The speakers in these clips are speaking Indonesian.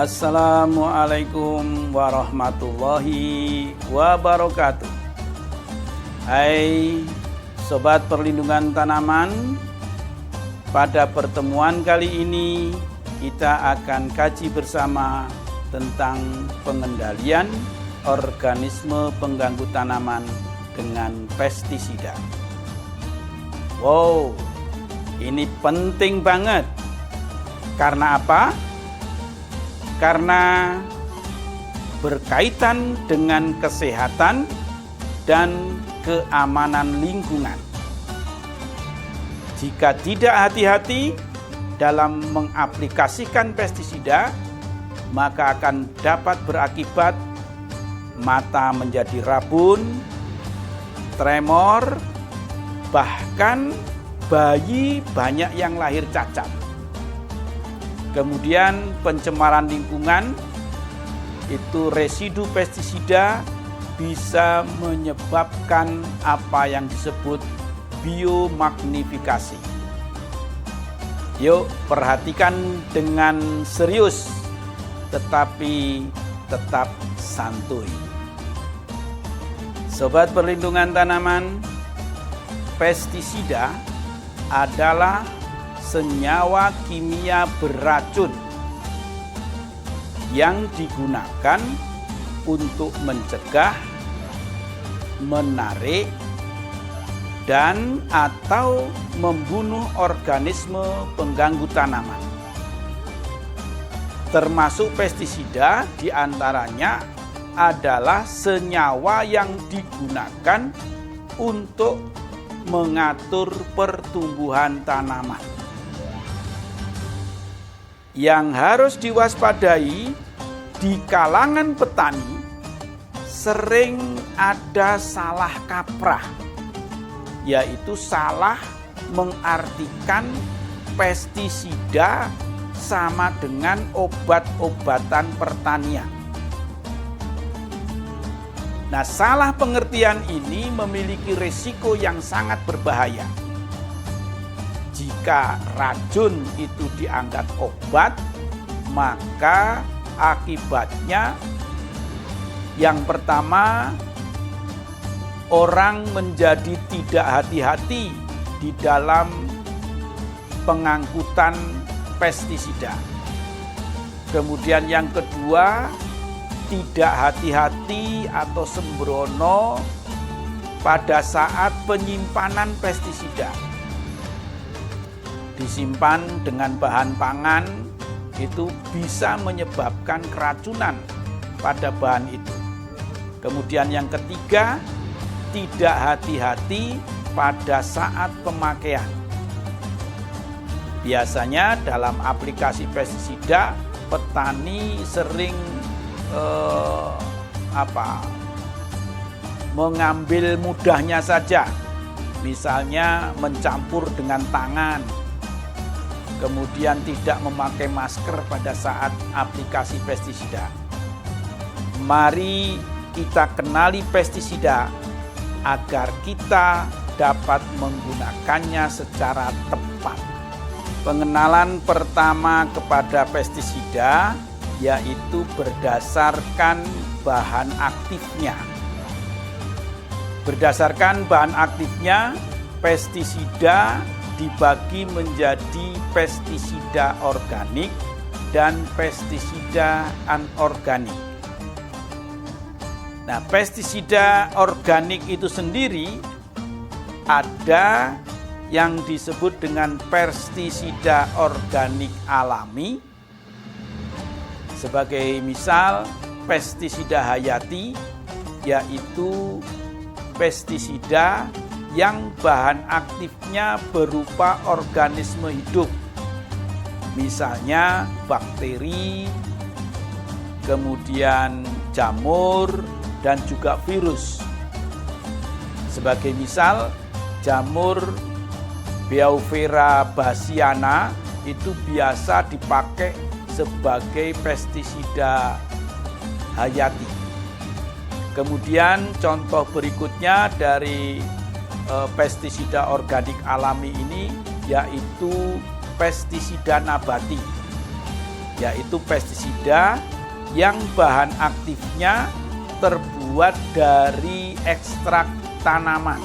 Assalamualaikum warahmatullahi wabarakatuh. Hai Sobat Perlindungan Tanaman, pada pertemuan kali ini kita akan kaji bersama tentang pengendalian organisme pengganggu tanaman dengan pestisida. Wow, ini penting banget. Karena apa? Karena berkaitan dengan kesehatan dan keamanan lingkungan. Jika tidak hati-hati dalam mengaplikasikan pestisida, maka akan dapat berakibat mata menjadi rabun, tremor, bahkan bayi banyak yang lahir cacat. Kemudian pencemaran lingkungan, itu residu pestisida bisa menyebabkan apa yang disebut biomagnifikasi. Yuk perhatikan dengan serius, tetapi tetap santuy. Sobat Perlindungan Tanaman, pestisida adalah senyawa kimia beracun yang digunakan untuk mencegah, menarik, dan atau membunuh organisme pengganggu tanaman. Termasuk pestisida diantaranya adalah senyawa yang digunakan untuk mengatur pertumbuhan tanaman. Yang harus diwaspadai di kalangan petani, sering ada salah kaprah, yaitu salah mengartikan pestisida sama dengan obat-obatan pertanian. Nah, salah pengertian ini memiliki risiko yang sangat berbahaya. Jika racun itu dianggap obat, maka akibatnya yang pertama, orang menjadi tidak hati-hati di dalam pengangkutan pestisida. Kemudian yang kedua, tidak hati-hati atau sembrono pada saat penyimpanan pestisida. Disimpan dengan bahan pangan itu bisa menyebabkan keracunan pada bahan itu. Kemudian yang ketiga, tidak hati-hati pada saat pemakaian. Biasanya dalam aplikasi pestisida, petani sering mengambil mudahnya saja. Misalnya mencampur dengan tangan, kemudian tidak memakai masker pada saat aplikasi pestisida. Mari kita kenali pestisida agar kita dapat menggunakannya secara tepat. Pengenalan pertama kepada pestisida yaitu berdasarkan bahan aktifnya. Berdasarkan bahan aktifnya, pestisida dibagi menjadi pestisida organik dan pestisida anorganik. Nah, pestisida organik itu sendiri ada yang disebut dengan pestisida organik alami. Sebagai misal, pestisida hayati yaitu pestisida yang bahan aktifnya berupa organisme hidup. Misalnya bakteri, kemudian jamur, dan juga virus. Sebagai misal, jamur Beauveria bassiana itu biasa dipakai sebagai pestisida hayati. Kemudian contoh berikutnya dari pestisida organik alami ini yaitu pestisida nabati. yaitu pestisida yang bahan aktifnya terbuat dari ekstrak tanaman.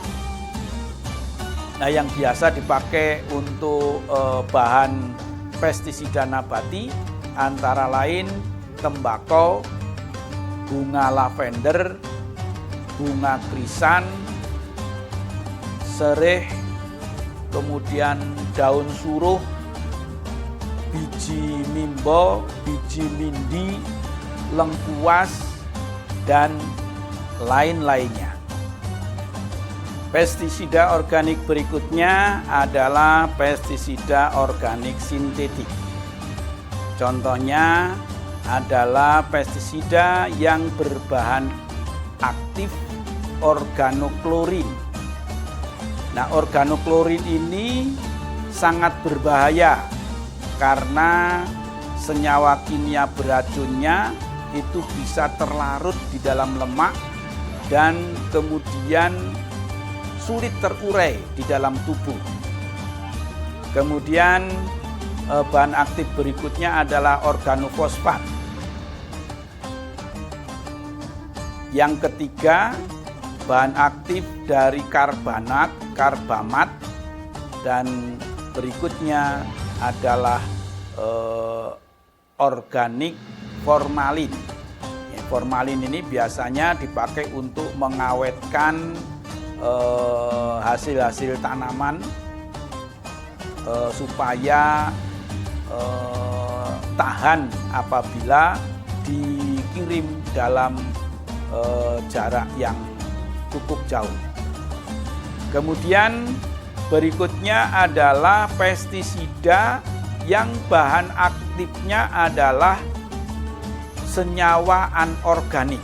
Nah, yang biasa dipakai untuk bahan pestisida nabati antara lain tembakau, bunga lavender, bunga krisan, sereh, kemudian daun suruh, biji mimbo, biji mindi, lengkuas, dan lain-lainnya. Pestisida organik berikutnya adalah pestisida organik sintetik. Contohnya adalah pestisida yang berbahan aktif organoklorin. Nah, organoklorin ini sangat berbahaya karena senyawa kimia beracunnya itu bisa terlarut di dalam lemak dan kemudian sulit terurai di dalam tubuh. Kemudian bahan aktif berikutnya adalah organofosfat. Yang ketiga, bahan aktif dari karbamat, dan berikutnya adalah organik formalin. Formalin ini biasanya dipakai untuk mengawetkan hasil-hasil tanaman supaya tahan apabila dikirim dalam jarak yang cukup jauh. Kemudian berikutnya adalah pestisida yang bahan aktifnya adalah senyawa anorganik.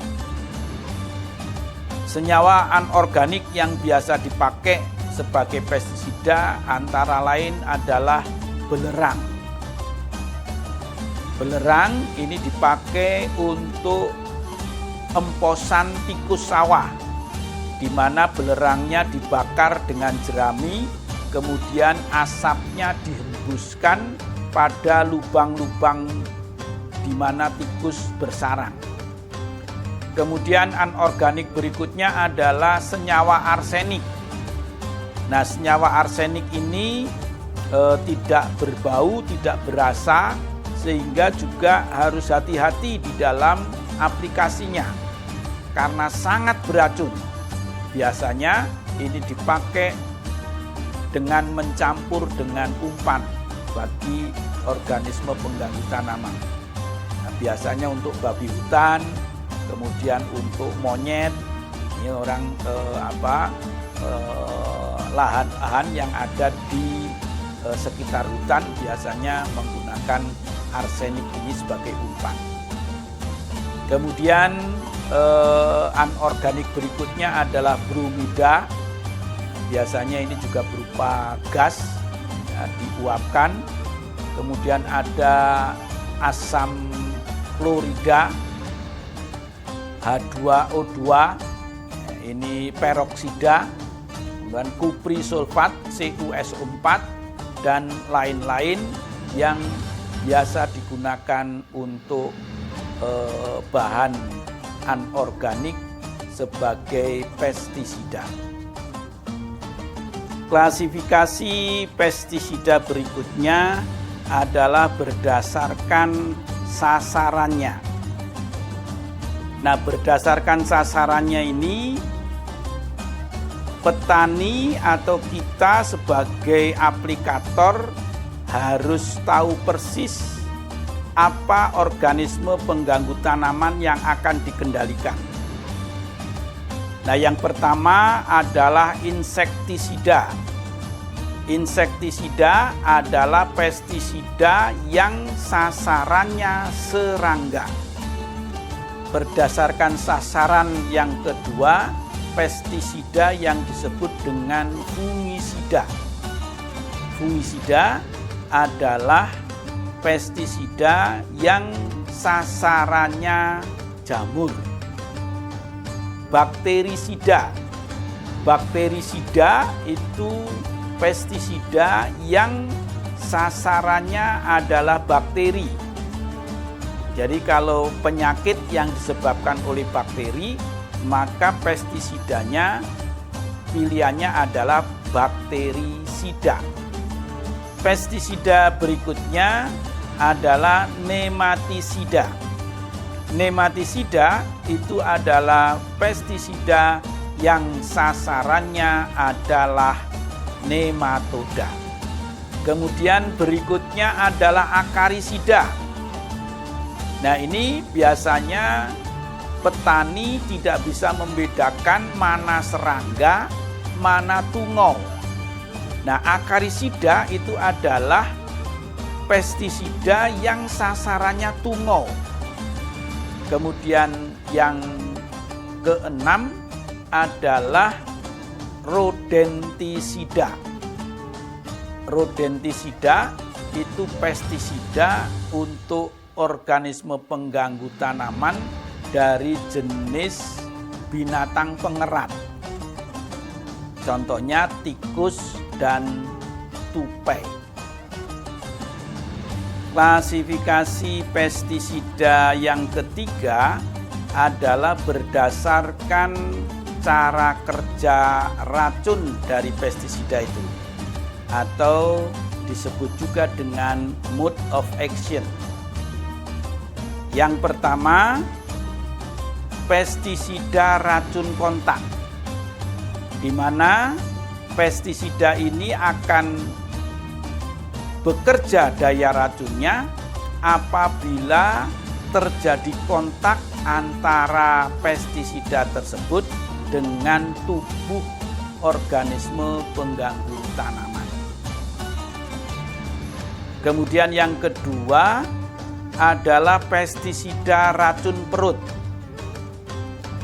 Senyawa anorganik yang biasa dipakai sebagai pestisida antara lain adalah belerang. Belerang ini dipakai untuk emposan tikus sawah, di mana belerangnya dibakar dengan jerami, kemudian asapnya dihembuskan pada lubang-lubang di mana tikus bersarang. Kemudian anorganik berikutnya adalah senyawa arsenik. Nah, senyawa arsenik ini tidak berbau, tidak berasa, sehingga juga harus hati-hati di dalam aplikasinya karena sangat beracun. Biasanya ini dipakai dengan mencampur dengan umpan bagi organisme pengganggu tanaman. Nah, biasanya untuk babi hutan, kemudian untuk monyet, ini orang lahan-lahan yang ada di sekitar hutan biasanya menggunakan arsenik ini sebagai umpan. Kemudian anorganik berikutnya adalah bromida. Biasanya ini juga berupa gas, ya, diuapkan. Kemudian ada asam klorida, H2O2, ini peroksida, dan kupri sulfat, CuSO4, dan lain-lain yang biasa digunakan untuk bahan anorganik sebagai pestisida. Klasifikasi pestisida berikutnya adalah berdasarkan sasarannya. Nah, berdasarkan sasarannya ini, petani atau kita sebagai aplikator harus tahu persis apa organisme pengganggu tanaman yang akan dikendalikan. Nah, yang pertama adalah insektisida. Insektisida adalah pestisida yang sasarannya serangga. Berdasarkan sasaran yang kedua, pestisida yang disebut dengan fungisida. Fungisida adalah pestisida yang sasarannya jamur. Bakterisida. Bakterisida itu pestisida yang sasarannya adalah bakteri. Jadi kalau penyakit yang disebabkan oleh bakteri, maka pestisidanya pilihannya adalah bakterisida. Pestisida berikutnya adalah nematisida. Nematisida itu adalah pestisida yang sasarannya adalah nematoda. Kemudian berikutnya adalah akarisida. Nah, ini biasanya petani tidak bisa membedakan mana serangga, mana tungau. Nah, akarisida itu adalah pestisida yang sasarannya tungau. Kemudian yang keenam adalah rodentisida. Rodentisida itu pestisida untuk organisme pengganggu tanaman dari jenis binatang pengerat. Contohnya tikus dan tupai. Klasifikasi pestisida yang ketiga adalah berdasarkan cara kerja racun dari pestisida itu, atau disebut juga dengan mode of action. Yang pertama, pestisida racun kontak, di mana pestisida ini akan bekerja daya racunnya apabila terjadi kontak antara pestisida tersebut dengan tubuh organisme pengganggu tanaman. Kemudian yang kedua adalah pestisida racun perut.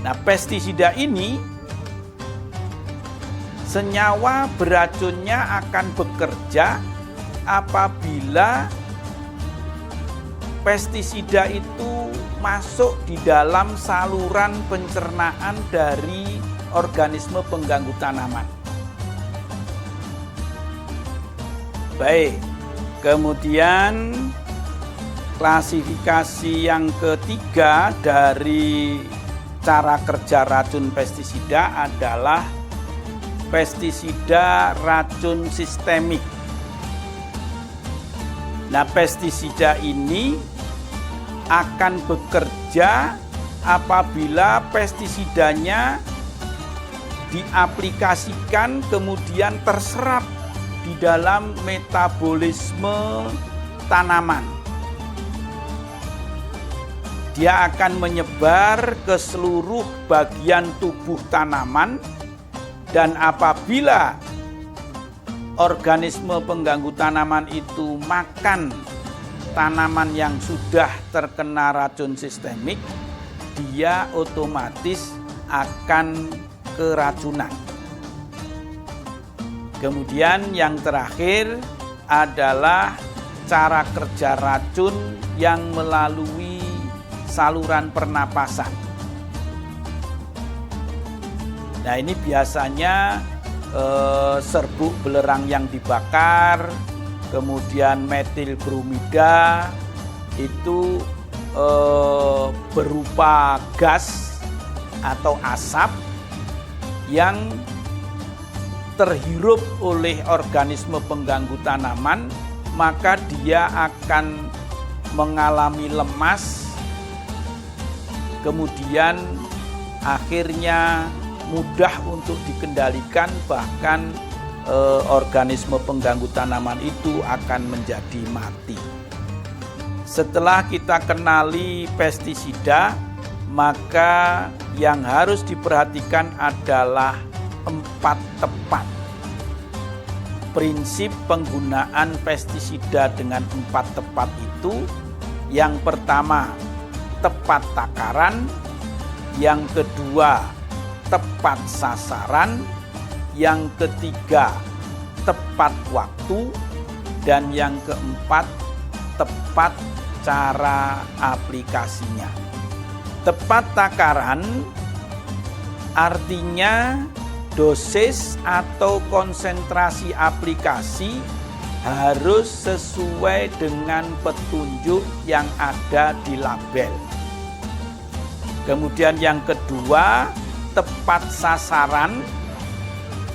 Nah, pestisida ini senyawa beracunnya akan bekerja apabila pestisida itu masuk di dalam saluran pencernaan dari organisme pengganggu tanaman. Baik, kemudian klasifikasi yang ketiga dari cara kerja racun pestisida adalah pestisida racun sistemik. Nah, pestisida ini akan bekerja apabila pestisidanya diaplikasikan kemudian terserap di dalam metabolisme tanaman. Dia akan menyebar ke seluruh bagian tubuh tanaman, dan apabila organisme pengganggu tanaman itu makan tanaman yang sudah terkena racun sistemik, dia otomatis akan keracunan. Kemudian yang terakhir adalah cara kerja racun yang melalui saluran pernapasan. Nah, ini biasanya serbuk belerang yang dibakar, kemudian metil bromida itu berupa gas atau asap yang terhirup oleh organisme pengganggu tanaman, maka dia akan mengalami lemas, kemudian akhirnya mudah untuk dikendalikan, bahkan organisme pengganggu tanaman itu akan menjadi mati. Setelah kita kenali pestisida, maka yang harus diperhatikan adalah 4 tepat. Prinsip penggunaan pestisida dengan 4 tepat itu, yang pertama tepat takaran, yang kedua tepat sasaran, yang ketiga tepat waktu, dan yang keempat tepat cara aplikasinya. Tepat takaran artinya dosis atau konsentrasi aplikasi harus sesuai dengan petunjuk yang ada di label. Kemudian yang kedua, tepat sasaran,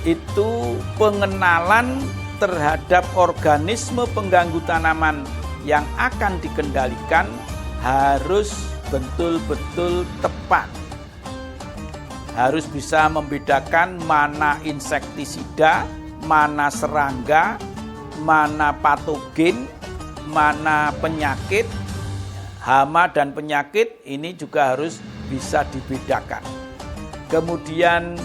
itu pengenalan terhadap organisme pengganggu tanaman yang akan dikendalikan harus betul-betul tepat. Harus bisa membedakan mana insektisida, mana serangga, mana patogen, mana penyakit, hama dan penyakit, ini juga harus bisa dibedakan. Kemudian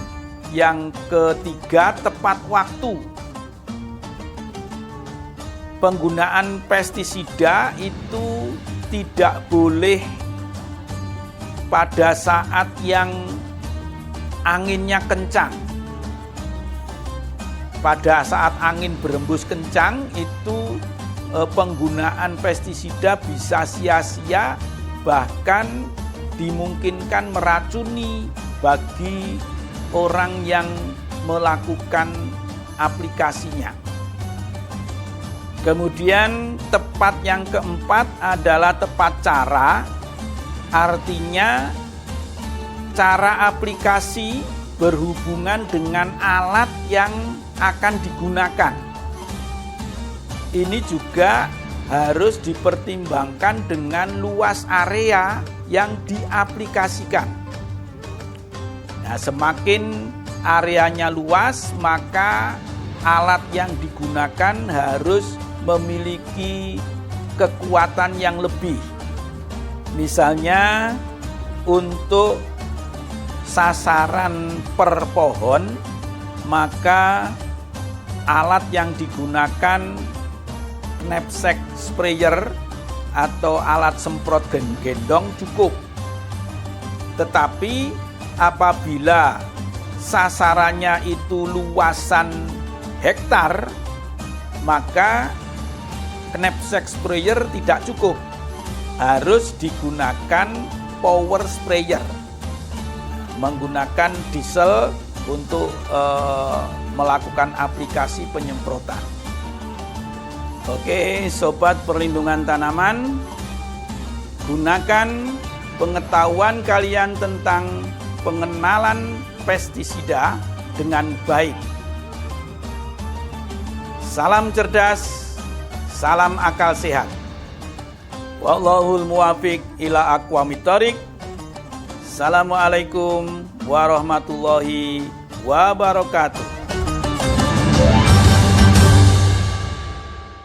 yang ketiga, tepat waktu. Penggunaan pestisida itu tidak boleh pada saat yang anginnya kencang. Pada saat angin berembus kencang itu penggunaan pestisida bisa sia-sia, bahkan dimungkinkan meracuni bagi orang yang melakukan aplikasinya. Kemudian tepat yang keempat adalah tepat cara, artinya cara aplikasi berhubungan dengan alat yang akan digunakan. Ini juga harus dipertimbangkan dengan luas area yang diaplikasikan. Nah, semakin areanya luas, maka alat yang digunakan harus memiliki kekuatan yang lebih. Misalnya untuk sasaran per pohon, maka alat yang digunakan knapsack sprayer atau alat semprot gendong cukup. Tetapi apabila sasarannya itu luasan hektar, maka knapsack sprayer tidak cukup. Harus digunakan power sprayer, menggunakan diesel untuk melakukan aplikasi penyemprotan. Oke, sobat perlindungan tanaman, gunakan pengetahuan kalian tentang pengenalan pestisida dengan baik. Salam cerdas, salam akal sehat. Wallahul muwafiq ila aqwamit thoriq. Assalamualaikum warahmatullahi wabarakatuh.